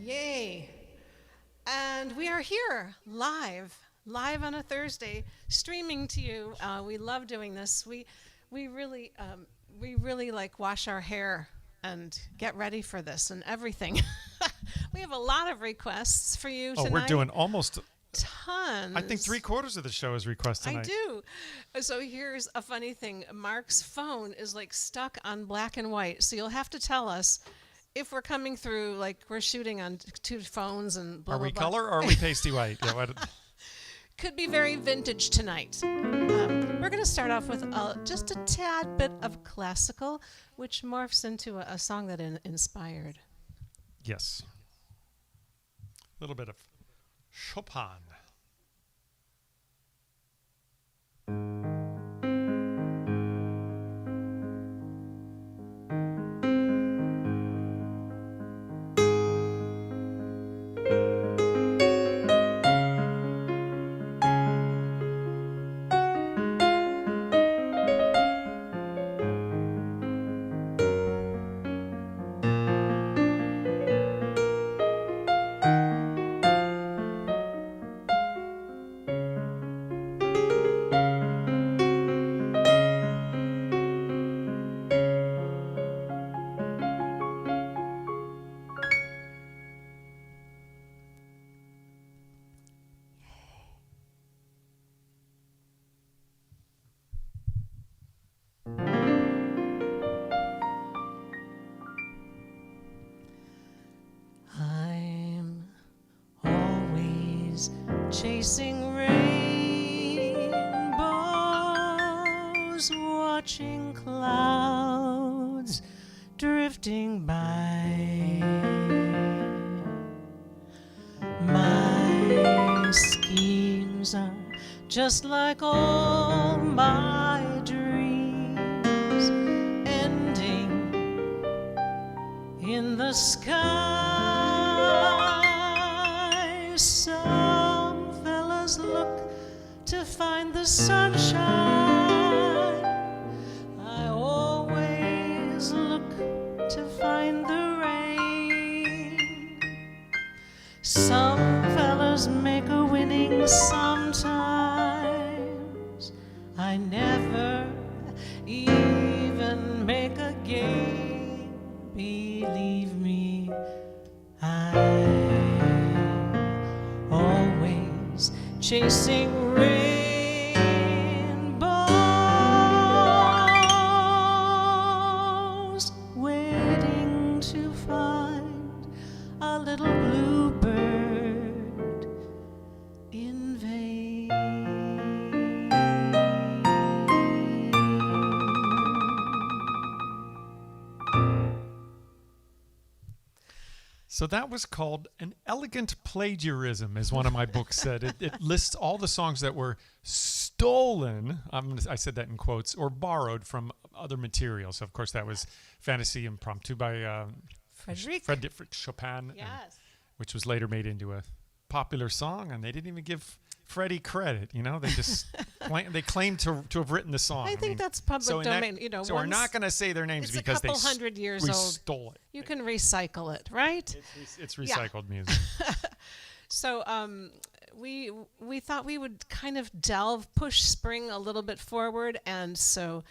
Yay. And we are here live on a Thursday, streaming to you. We love doing this. We really like wash our hair and get ready for this and everything. We have a lot of requests for you tonight. Oh, we're doing almost tons. I think 3/4 of the show is request tonight. I do. So here's a funny thing. Mark's phone is like stuck on black and white. So you'll have to tell us if we're coming through, like we're shooting on two phones and blah, Are blah, we blah. color or are we pasty white? Yeah, what? Could be very vintage tonight. We're going to start off with just a tad bit of classical, which morphs into a song that inspired. Yes. A little bit of Chopin. I'm always chasing rainbows, watching clouds drifting by. My schemes are just like all my dreams, ending in the sky. Some fellas look to find the sunshine. I always look to find the rain. Some fellas make a winning sometimes. I never even make a game. Believe me, I'm always chasing rainbows, waiting to find a little bluebird in vain. So that was called an elegant plagiarism, as one of my books said. It lists all the songs that were stolen, I said that in quotes, or borrowed from other materials. Of course, that was Fantasy Impromptu by Frédéric Chopin, Yes. which was later made into a popular song, and they didn't even give Freddie credit. You know, they just they claimed to have written the song. I think that's public domain. So we're not going to say their names it's because a couple hundred years we old. stole it. You can recycle it, right? It's recycled music. So we thought we would kind of push spring a little bit forward, and so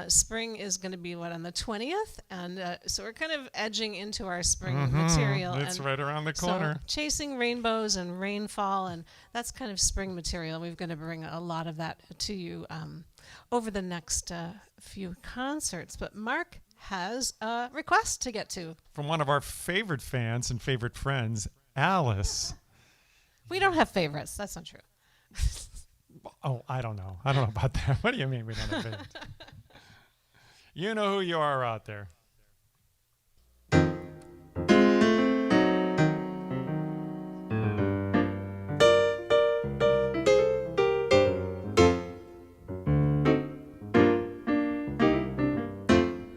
spring is going to be on the 20th, and so we're kind of edging into our spring material. It's and right around the corner. So chasing rainbows and rainfall, and that's kind of spring material. We're going to bring a lot of that to you over the next few concerts. But Mark has a request to get to. From one of our favorite fans and favorite friends, Alice. We don't have favorites. That's not true. Oh, I don't know. I don't know about that. What do you mean we don't have favorites? You know who you are out there.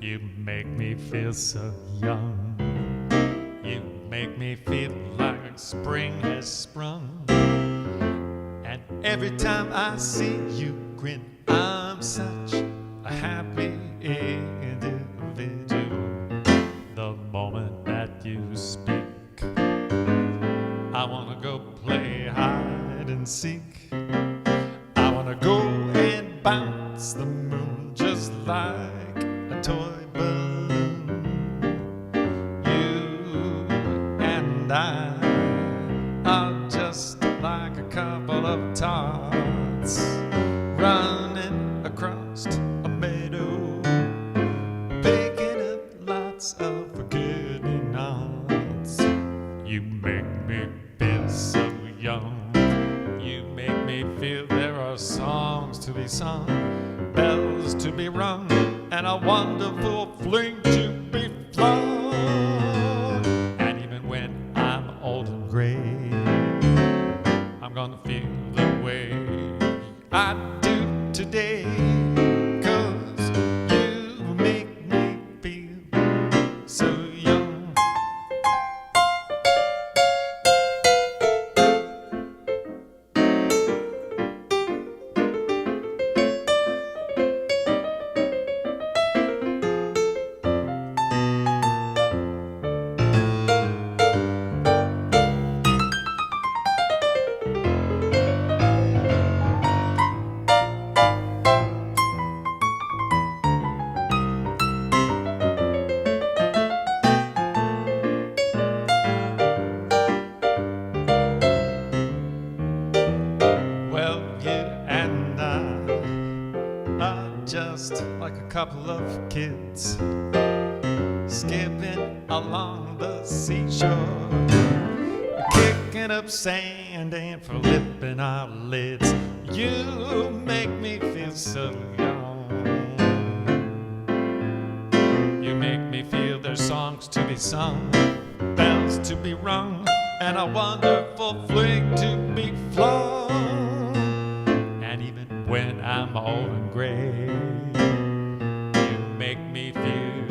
You make me feel so young. You make me feel like spring has sprung. And every time I see you grin, I'm such a happy individual. The moment that you speak, and seek. I wanna go and bounce the moon just like a toy balloon. You and I are just like a couple of tots running across a meadow, picking up lots of forget-me-nots. You make me feel so young. You make me feel there are songs to be sung, bells to be rung, and a wonderful fling to be flung. And even when I'm old and gray, I'm gonna feel the way I do today, 'cause you make me feel so young. Well, you and I are just like a couple of kids skipping along the seashore, kicking up sand and flipping our lids. You make me feel so young. You make me feel there's songs to be sung, bells to be rung, and a wonderful fling to be flung. And even when I'm old and gray, you make me feel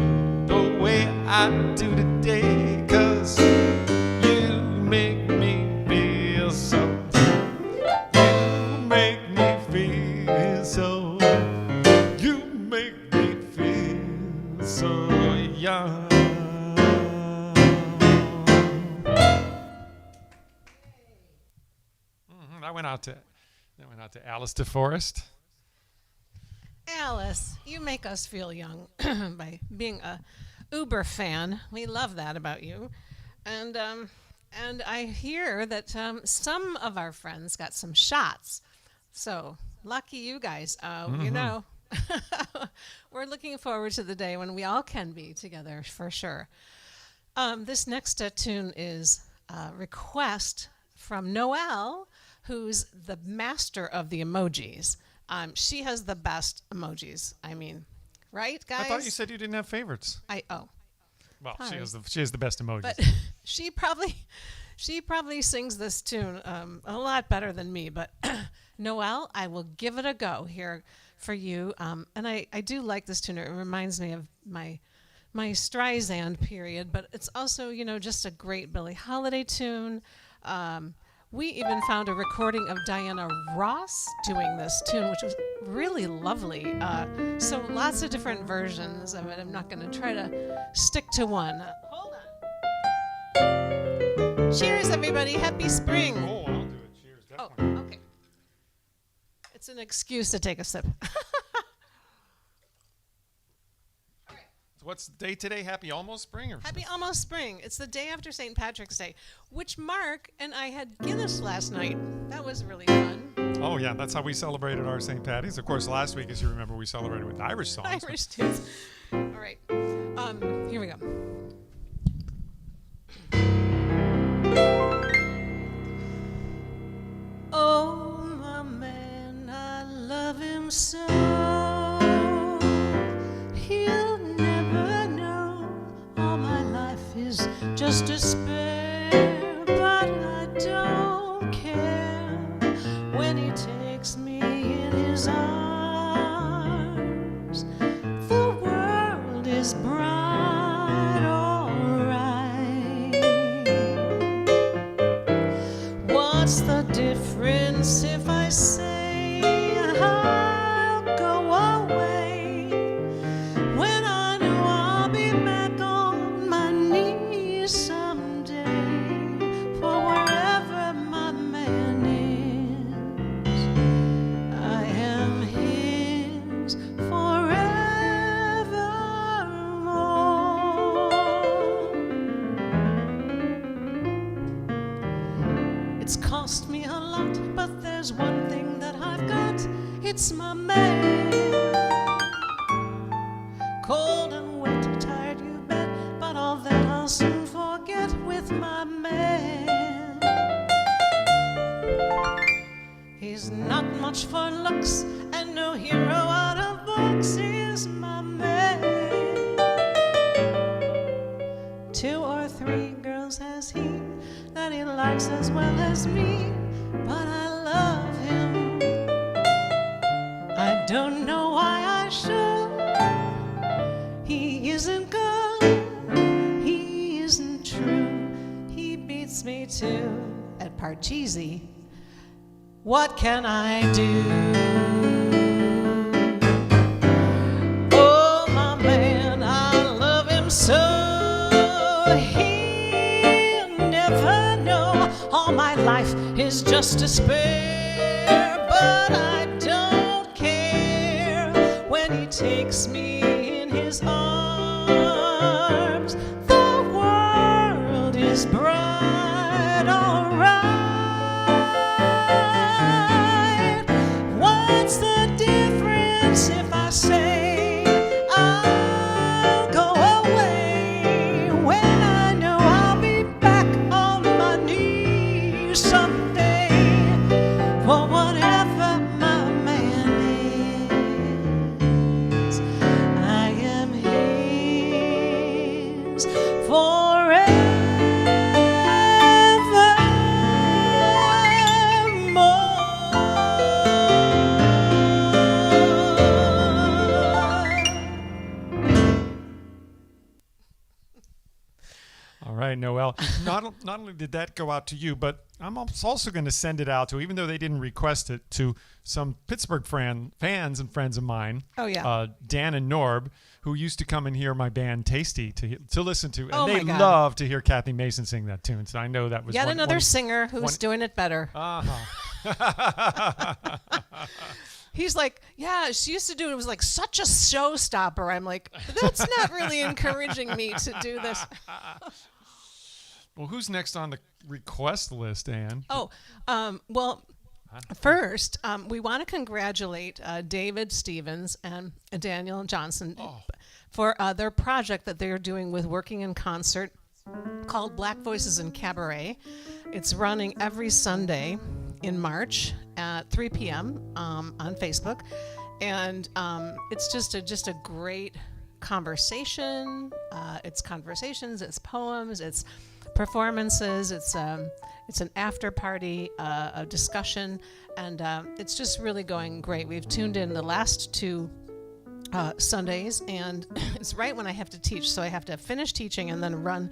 the way I do today, 'cause you make me feel so. You make me feel so. You make me feel so young. That went out to Alice DeForest. Alice, you make us feel young by being a Uber fan. We love that about you. And I hear that some of our friends got some shots. So lucky you guys. You know, we're looking forward to the day when we all can be together for sure. This next tune is a request from Noelle, who's the master of the emojis. She has the best emojis. I mean, right, guys? I thought you said you didn't have favorites. Well, she has the best emojis. but she probably sings this tune a lot better than me. But Noelle, I will give it a go here for you. And I do like this tune. It reminds me of my Streisand period, but it's also, you know, just a great Billie Holiday tune. We even found a recording of Diana Ross doing this tune, which was really lovely. So lots of different versions of it. I'm not going to try to stick to one. Hold on. Cheers, everybody. Happy spring. Oh, I'll do it. Cheers, definitely. Oh, okay. It's an excuse to take a sip. So what's the day today? Happy almost spring? Happy almost spring. It's the day after St. Patrick's Day, which Mark and I had Guinness last night. That was really fun. Oh, yeah. That's how we celebrated our St. Patty's. Of course, last week, as you remember, we celebrated with Irish songs. Irish tunes. All right. Here we go. Oh, my man, I love him so. He'll never know all my life is just a spare, but I don't care when he takes me in his arms. The world is bright, all right. What's the difference if I say I'll go away when I know I'll be back on my knees someday? cost me a lot, but there's one thing that I've got. It's my man. Cold and wet, tired you bet, but all that I'll soon forget with my man. He's not much for looks and no hero out of books. Is my man. 2 or 3 girls has he that he likes as well as me, but I love him. I don't know why I should. He isn't good, he isn't true, he beats me too at Parcheesi. What can I do? Oh, my man, I love him so. He'll never know all my life is just despair, but I don't care when he takes me in his arms. The world is bright, all right. What's the difference if I say I'll go away when I know I'll be back on my knees someday for whatever my man is? I am his forevermore. All right, Noel. Not only did that go out to you, but I'm also going to send it out to, even though they didn't request it, to some Pittsburgh fans and friends of mine. Oh, yeah. Dan and Norb, who used to come and hear my band Tasty to listen to, and Oh, they my God. love to hear Kathy Mason sing that tune. So I know that was Yet another one. singer who's doing it better. He's like, yeah, she used to do it. It was like such a showstopper. I'm like, that's not really encouraging me to do this. Well, who's next on the request list, Ann? Oh, well, first, we want to congratulate David Stevens and Daniel Johnson for their project that they're doing with Working in Concert called Black Voices in Cabaret. It's running every Sunday in March at 3 p.m. On Facebook, and it's just a great conversation. It's conversations, it's poems, it's performances, it's an after party, a discussion, and it's just really going great. We've tuned in the last 2 Sundays, and it's right when I have to teach, so I have to finish teaching and then run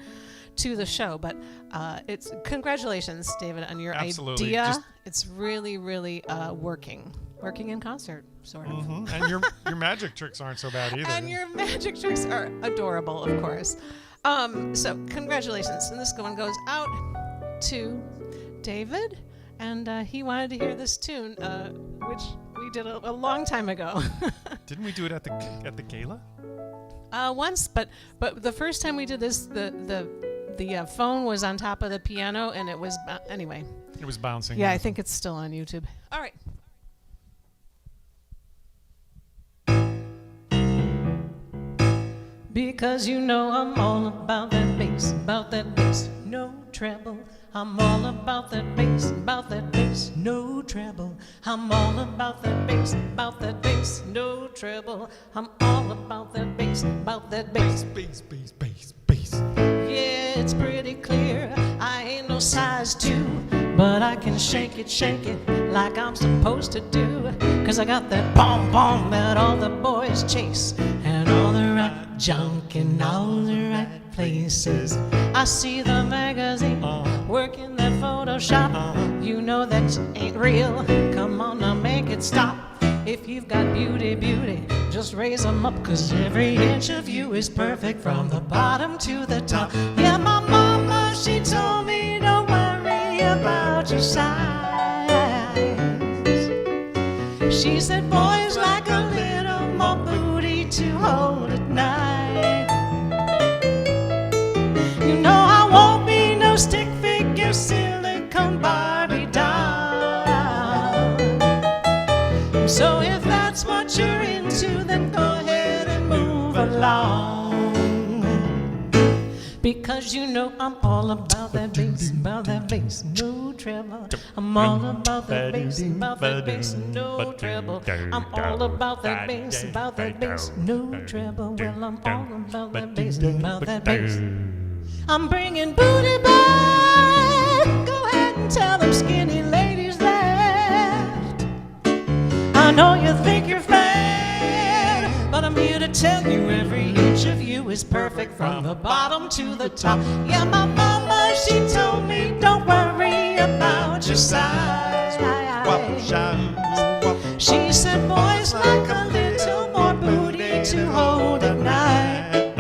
to the show. But it's congratulations, David, on your Absolutely. idea. It's really, really working in concert, sort of. Mm-hmm. And your magic tricks aren't so bad either. And your magic tricks are adorable, of course. So congratulations. And this one goes out to David, and he wanted to hear this tune, which we did a long time ago. Didn't we do it at the gala? Once, but the first time we did this, the phone was on top of the piano, and it was anyway. It was bouncing. Yeah, I think it's still on YouTube. All right. Because you know I'm all about that bass, no treble. I'm all about that bass, no treble. I'm all about that bass, no treble. I'm all about that bass, Bass. Yeah, it's pretty clear I ain't no size 2, but I can shake it like I'm supposed to do. 'Cause I got that bomb that all the boys chase, and all the right junk in all the right places. I see the magazine working that Photoshop. You know that ain't real. Come on now, make it stop. If you've got beauty, just raise them up. 'Cause every inch of you is perfect from the bottom to the top. Yeah, my mama, she told me don't worry about your size. She said boys like a little more booty to hold at night. You know I won't be no stick figure silicone Barbie doll. 'cause you know I'm all about that bass, no treble. I'm all about that bass, no treble. I'm all about that bass, no treble. Well, I'm all about that bass. I'm bringing booty back. Go ahead and tell them skinny ladies that. I know you think you're fat, but I'm here to tell you every inch of you is perfect from the bottom to the top. Yeah, my mama, she told me don't worry about your size. She said boys like a little more booty to hold at night.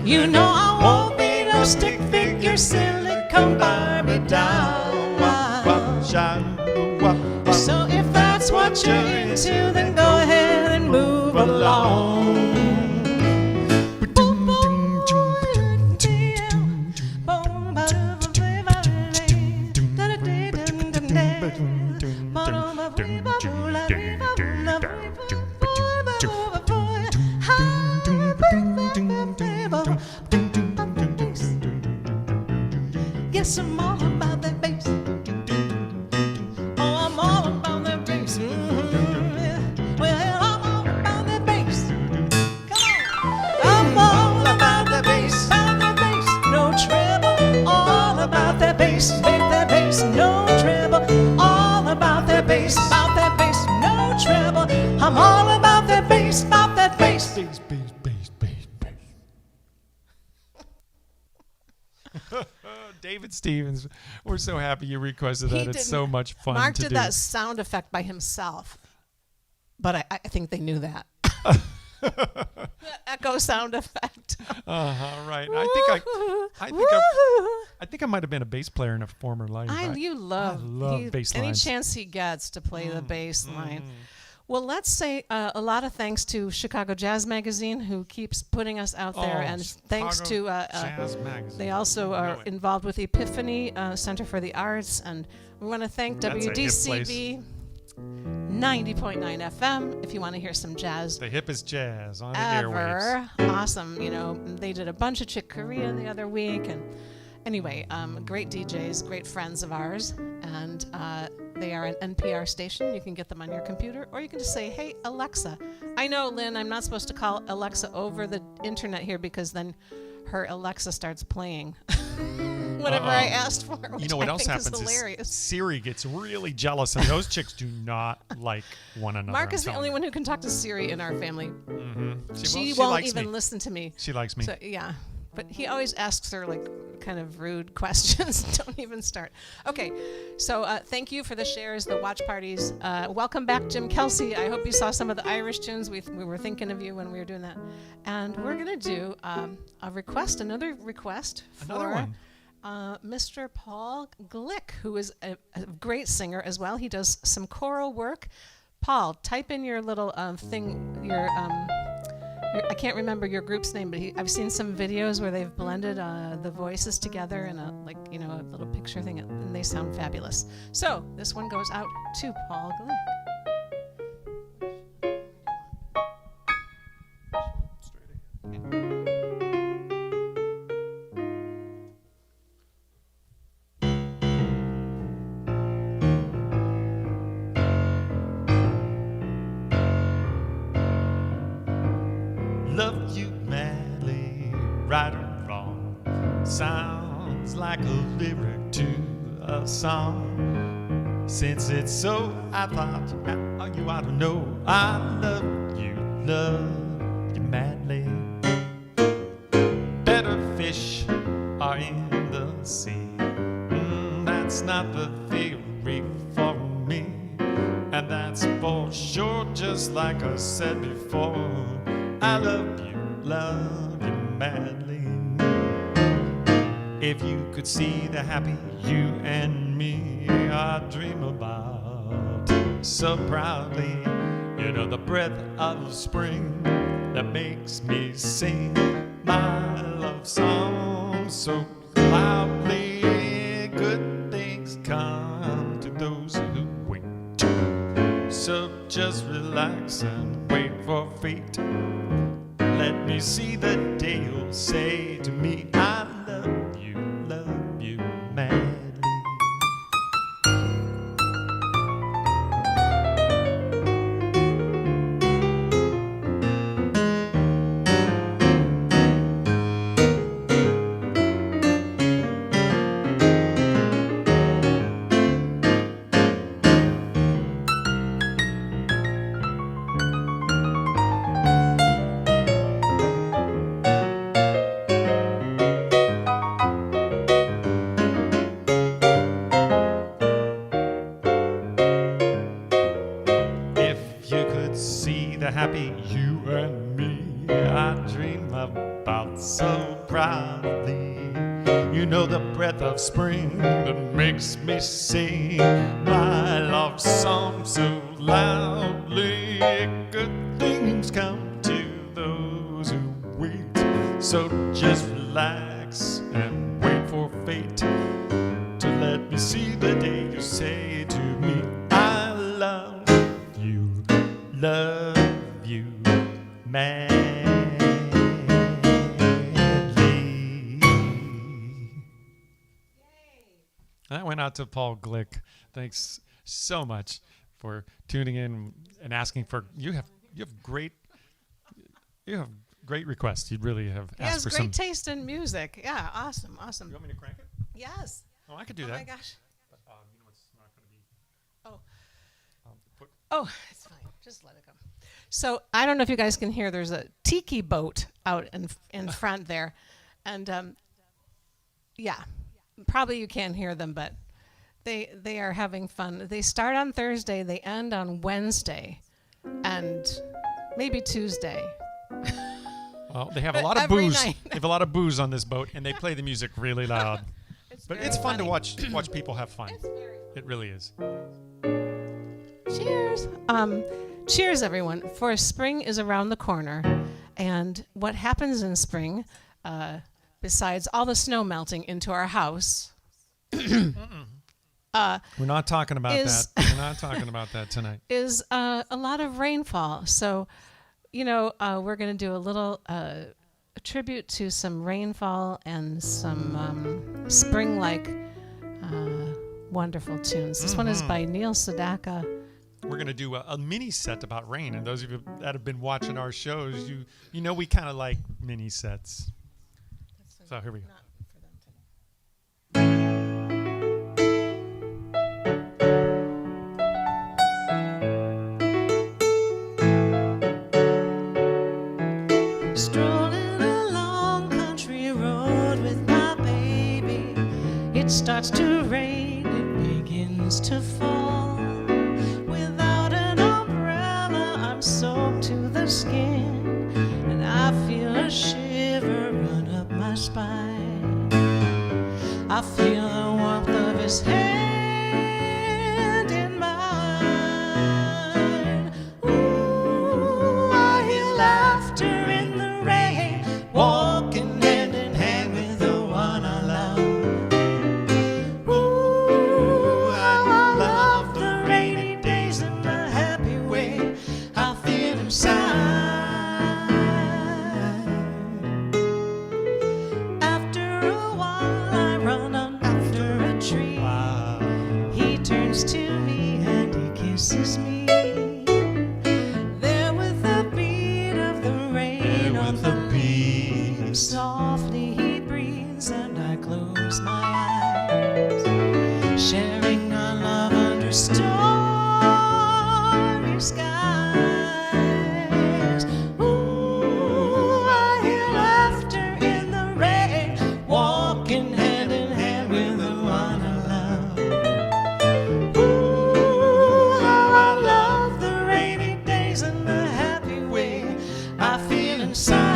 You know I won't be no stick figure silicone Barbie doll. So if that's what you're into, then go ahead and move along. Yes, I'm all about that bass. Oh, I'm all about that bass. Well, I'm all about that bass. Come on. I'm all about that bass, no treble. All about that bass, no treble. All about that bass, no treble. I'm all about that bass, bass. David Stevens, we're so happy you requested that. It's so much fun Mark to do. did that sound effect by himself, but I think they knew that. The echo sound effect. Right. I think I might have been a bass player in a former life. I love bass any lines. chance he gets to play the bass line. Well, let's say a lot of thanks to Chicago Jazz Magazine, who keeps putting us out there, and thanks to Jazz Magazine. they also are involved with Epiphany Center for the Arts, and we want to thank That's a hip WDCB 90.9 FM if you want to hear some jazz. The hippest jazz on the airwaves. Awesome. You know, they did a bunch of Chick Corea the other week, and anyway, great DJs, great friends of ours, and they are an NPR station. You can get them on your computer, or you can just say, hey, Alexa. I know, Lynn, I'm not supposed to call Alexa over the internet here because then her Alexa starts playing whatever I asked for, which you know what I else think happens is hilarious. Siri gets really jealous, and those chicks do not like one another. Mark is the only one who can talk to Siri in our family. She won't won't even listen to me. She likes me. So, yeah. But he always asks her like kind of rude questions. Don't even start. Okay, so thank you for the shares, the watch parties. Welcome back, Jim Kelsey. I hope you saw some of the Irish tunes. We were thinking of you when we were doing that. And we're going to do another request for Mr. Paul Glick, who is a great singer as well. He does some choral work. Paul, type in your little thing, I can't remember your group's name, but I've seen some videos where they've blended the voices together in a little picture thing, and they sound fabulous. So this one goes out to Paul Glick. Love you madly, right or wrong, sounds like a lyric to a song. Since it's so, I thought you ought to know I love you madly. Better fish are in the sea. That's not the theory for me, and that's for sure. Just like I said before, I love you madly. If you could see the happy you and me I dream about so proudly, you know, the breath of spring that makes me sing my love song so loudly. Good things come to those who wait. So just relax and wait for fate. Let me see the day you'll say me. I love you madly. If you could see the happy you and me, I dream about so proudly. You know the breath of spring that makes me sing my love song so loudly. Good things come to those who wait, so just relax and wait for fate to let me see the day you say to me, I love you madly. That went out to Paul Glick. Thanks so much for tuning in and asking for. You have great requests. You really have He asked has for great some. taste in music. Yeah, awesome. You want me to crank it? Yes. Oh, I could do Oh that. my gosh. But, you know, it's not going to be. Oh. Put, Oh, it's fine. Just let it go. So I don't know if you guys can hear. There's a tiki boat out in front there, and yeah, probably you can't hear them, but they are having fun. They start on Thursday. They end on Wednesday, and maybe Tuesday. well, they have a lot of Every booze. night. They have a lot of booze on this boat, and they play the music really loud. But very it's fun to funny. watch people have fun. It's very fun. It really is. Cheers. Cheers, everyone. For spring is around the corner. And what happens in spring, besides all the snow melting into our house, We're not talking about Is- that. We're not talking about that tonight. is a lot of rainfall. So, we're going to do a little tribute to some rainfall and some spring-like wonderful tunes. This one is by Neil Sedaka. We're going to do a mini set about rain. And those of you that have been watching our shows, you know we kind of like mini sets. So here we go. Strolling along country road with my baby. It starts to rain, it begins to fall. Without an umbrella, I'm soaked to the skin, and I feel a shiver run up my spine. I feel the warmth of his hand in mine. Ooh, I hear laughter in the rain, walking hand in hand with the one I love. Ooh, how I love the rainy days and the happy way I feel inside. After a while, I run under a tree. He turns to me and he kisses me. There with the beat of the rain on the beam. Softly he breathes and I close my eyes. Sharing our love under starry skies. Ooh, I hear laughter in the rain, walking hand in hand with the one I love. Ooh, how I love the rainy days and the happy way I feel inside.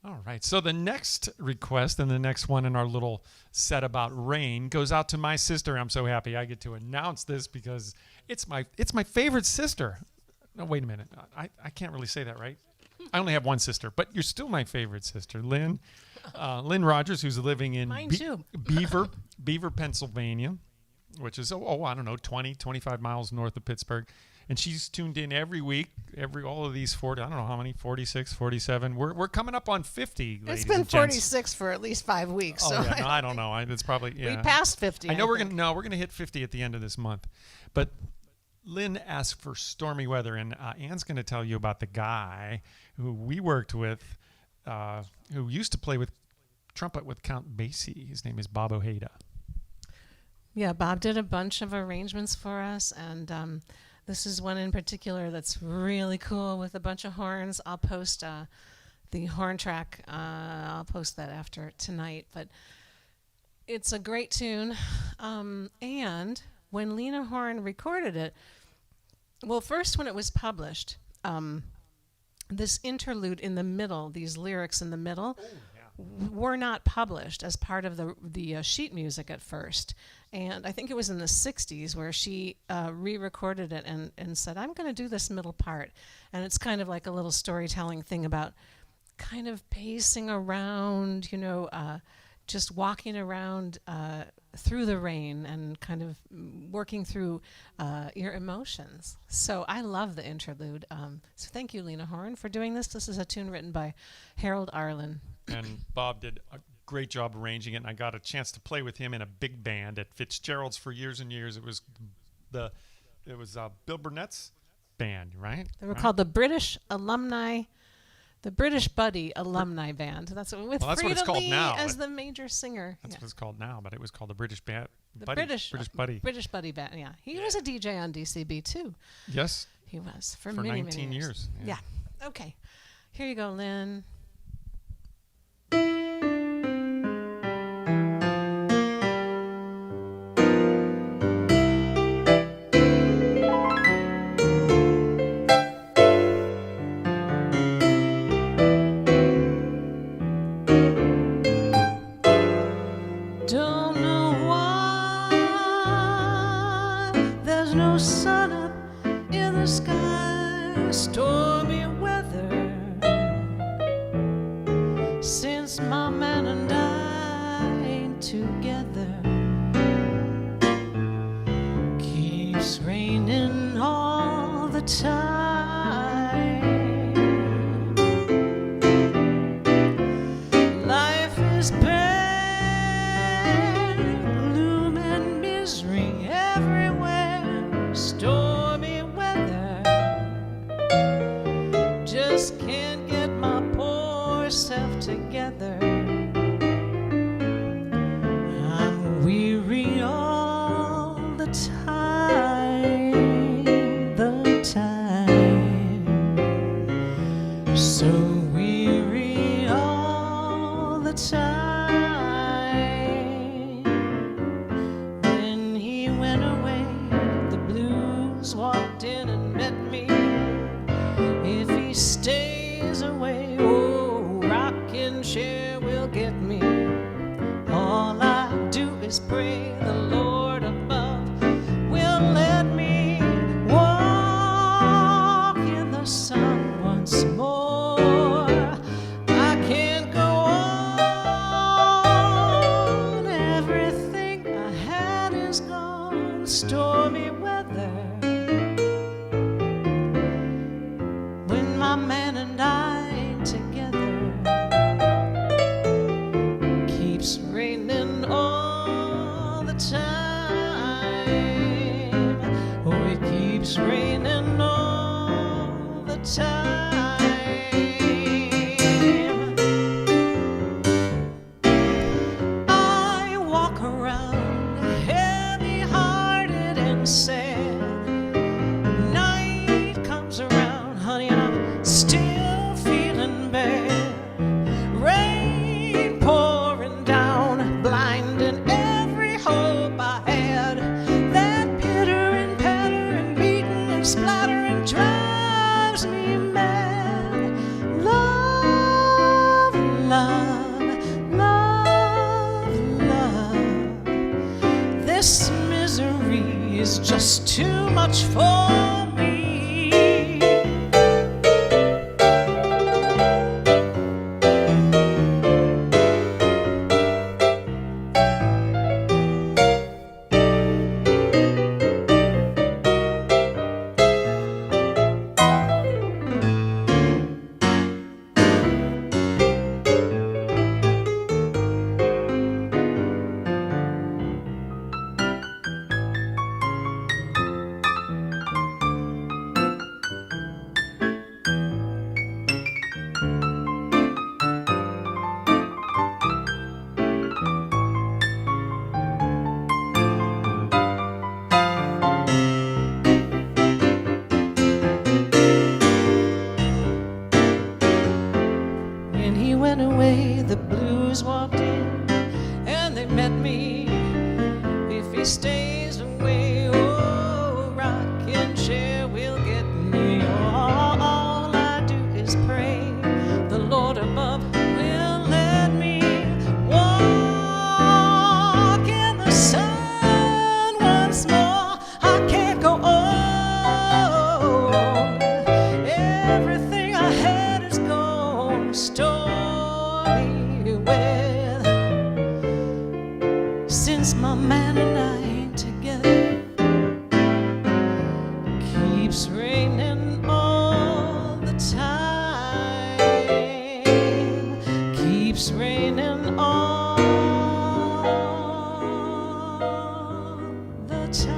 All right. So the next request and the next one in our little set about rain goes out to my sister. I'm so happy I get to announce this because it's my favorite sister. No, wait a minute. I can't really say that, right? I only have one sister, but you're still my favorite sister, Lynn. Lynn Rogers, who's living in Beaver, Pennsylvania, which is, I don't know, 20, 25 miles north of Pittsburgh. And she's tuned in every week, all of these 40, I don't know how many, 46, 47. We're coming up on 50, ladies It's been and gents. 46 for at least 5 weeks. Oh, so yeah, no, I don't know. It's probably, yeah. We passed 50. I know we're going to hit 50 at the end of this month. But Lynn asked for stormy weather, and Ann's going to tell you about the guy who we worked with, who used to play with trumpet with Count Basie. His name is Bob Ojeda. Yeah, Bob did a bunch of arrangements for us, and this is one in particular that's really cool with a bunch of horns. I'll post the horn track. I'll post that after tonight. But it's a great tune. And when Lena Horne recorded it, well, first when it was published, this interlude in the middle, these lyrics in the middle, were not published as part of the sheet music at first. And I think it was in the 60s where she re-recorded it and said, I'm going to do this middle part. And it's kind of like a little storytelling thing about kind of pacing around, just walking around through the rain and kind of working through your emotions. So I love the interlude. So thank you, Lena Horne, for doing this. This is a tune written by Harold Arlen. And Bob did a great job arranging it, and I got a chance to play with him in a big band at Fitzgerald's for years and years. It was Bill Burnett's band, right? They were called the British Buddy Alumni Band. That's with what Frida it's called Lee now. as the major singer. That's what it's called now, but it was called the British Band. British Buddy Band. Yeah, he was a DJ on DCB too. Yes, he was for many 19 years. Yeah. Okay, here you go, Lynn. Stormy weather since my man and I ain't together. Keeps raining all the time. Life is bad, gloom and misery everywhere. Stormy weather, just can't get my poor self together. I'm weary all the time, so weary all the time. When he went away, the blues walked in and met me. If he stays away, rocking chair will get me. All I do is pray the Lord above will let me walk in the sun once more. I can't go on, everything I had is gone. Stormy weather, my man and I ain't together. Keeps raining all the time. Oh, it keeps raining all the time. I walk around heavy-hearted and sad. Night comes around, honey, and I'm still feeling bad. Rain pouring down, blinding every hope I had. That pittering, pattering, beating and splattering drives me mad. Love much for me. When he went away, the blues walked in, and they met me. If he stays away, oh, rocking chair will get me. All I do is pray the Lord above will let me walk in the sun once more. I can't go on. Everything I had is gone. Story with since my man and I ain't together, keeps raining all the time, keeps raining all the time.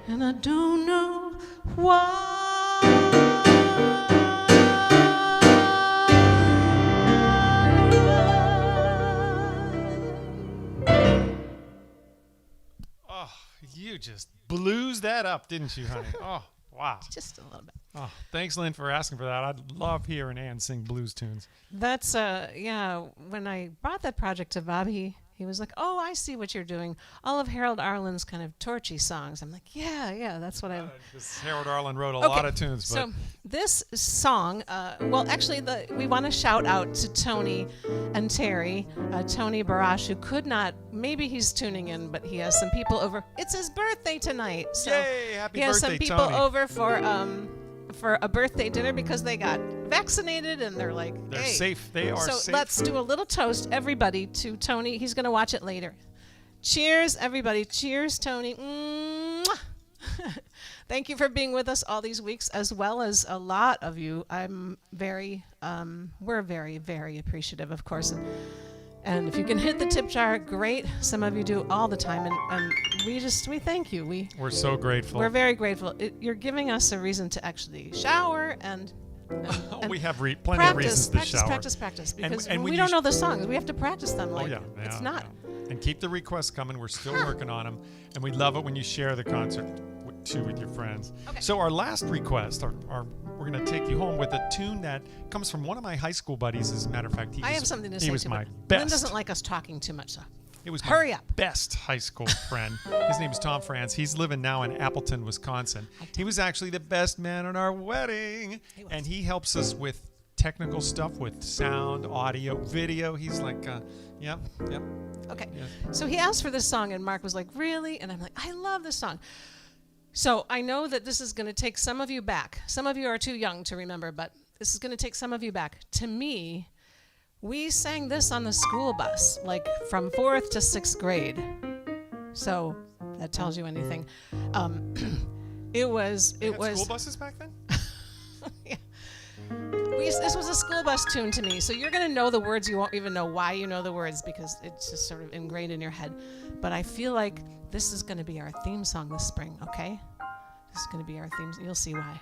And I don't know why. Oh, you just blues that up, didn't you, honey? Oh, wow. Just a little bit. Oh, thanks, Lynn, for asking for that. I'd love hearing Ann sing blues tunes. That's yeah. When I brought that project to Bob, he was like, "Oh, I see what you're doing. All of Harold Arlen's kind of torchy songs." I'm like, "Yeah, that's what I." Because Harold Arlen wrote a lot of tunes. But So this song, well, actually, we want to shout out to Tony and Terry, Tony Barash, who could not. Maybe he's tuning in, but he has some people over. It's his birthday tonight, so yay, happy he has birthday, some people Tony. over for a birthday dinner because they got vaccinated and they're like, They're hey. safe. They are So safe. let's do a little toast, everybody, to Tony. He's going to watch it later. Cheers, everybody. Cheers, Tony. Mwah. Thank you for being with us all these weeks, as well as a lot of you. We're very, very appreciative, of course. And if you can hit the tip jar, great. Some of you do all the time, and we thank you. We're so grateful. We're very grateful. You're giving us a reason to actually shower and we have plenty of reasons to shower. Practice. Because and we when don't you know the songs. We have to practice them. Like, it's not. Yeah. And keep the requests coming. We're still working on them. And we love it when you share the concert too with your friends. Okay. So our last request, we're going to take you home with a tune that comes from one of my high school buddies. As a matter of fact, I have something to say. He was too, my but best. Lynn doesn't like us talking too much, so It was hurry my up. best high school friend. His name is Tom France. He's living now in Appleton, Wisconsin. He was actually the best man at our wedding. And he helps us with technical stuff, with sound, audio, video. He's like, yep. Okay. Yeah. So he asked for this song, and Mark was like, really? And I'm like, I love this song. So I know that this is going to take some of you back. Some of you are too young to remember, but this is going to take some of you back. To me, we sang this on the school bus, like from 4th to 6th grade. So that tells you anything. It was. School buses back then? Yeah. This was a school bus tune to me. So you're going to know the words. You won't even know why you know the words because it's just sort of ingrained in your head. But I feel like this is going to be our theme song this spring, okay? This is going to be our theme. You'll see why.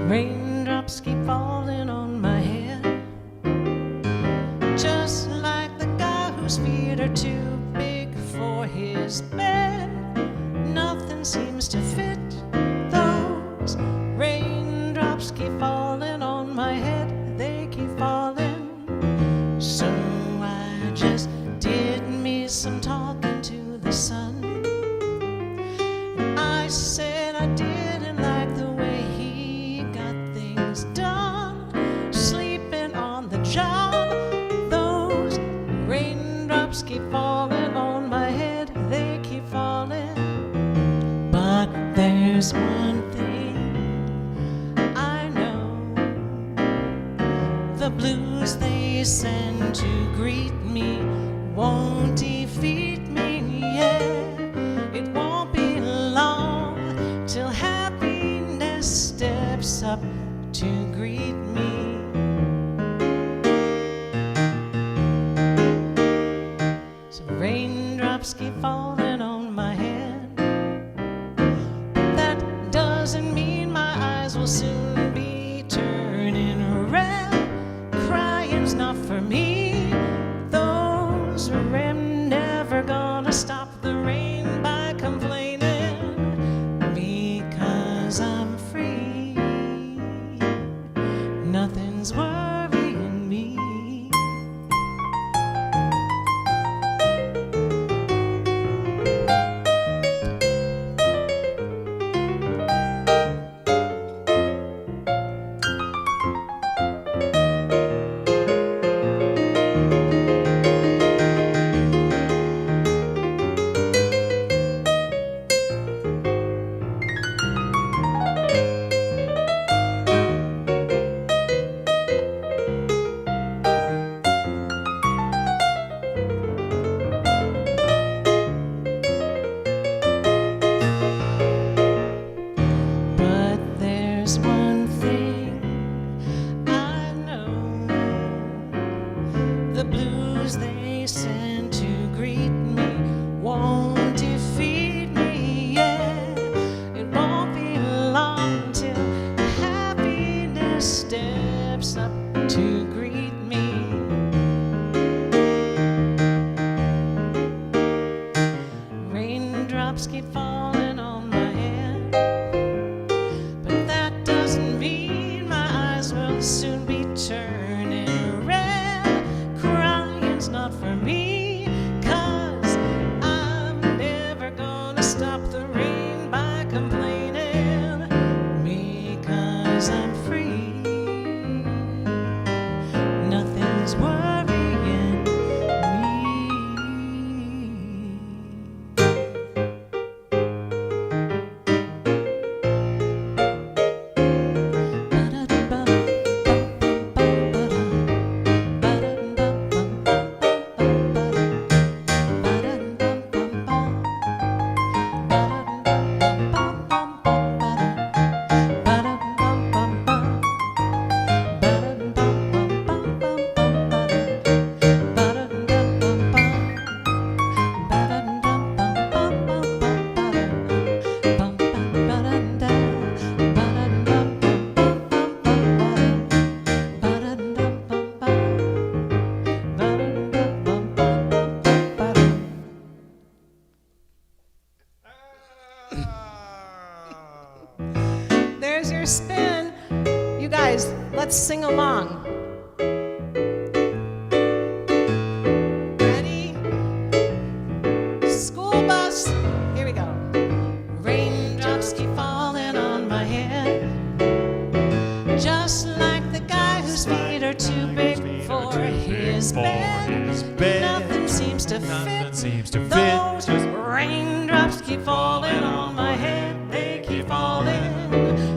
Raindrops keep falling on my head, just like the guy whose feet are too big for his bed. Nothing seems to fit those raindrops. The blues they send to greet me won't defeat me, yeah. It won't be long till happiness steps up to greet me. So raindrops keep falling on my head, but that doesn't mean my eyes will soon be turning red. Crying's not for me. Those rain never gonna stop the rain by complaining, because I'm free. Nothing's worrying me. But there's one thing I know. The blues they send to greet me won't defeat me, yeah. It won't be long till happiness steps up to greet me. Raindrops keep falling on my head, but that doesn't mean my eyes will soon be turning red. Crying's not for me, 'cause I'm never gonna stop the rain by complaining, because I'm free. Nothing's worrying me. There's your spin. You guys, let's sing along. Ready? School bus. Here we go. Raindrops keep falling on my head, just like the guy whose feet are too big for his bed. Nothing seems to fit. Those raindrops keep falling on my head. They keep falling.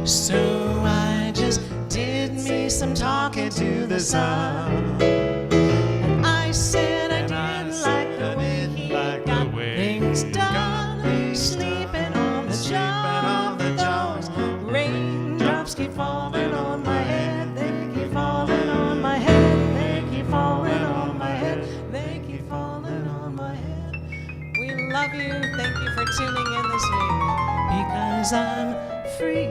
So I just did me some talking to the sun, and I said I didn't like the way he got things done. Sleeping on the job. Those raindrops keep falling on my head. They keep falling on my head. They keep falling on my head. They keep falling on my head. We love you. Thank you for tuning in this week, because I'm free.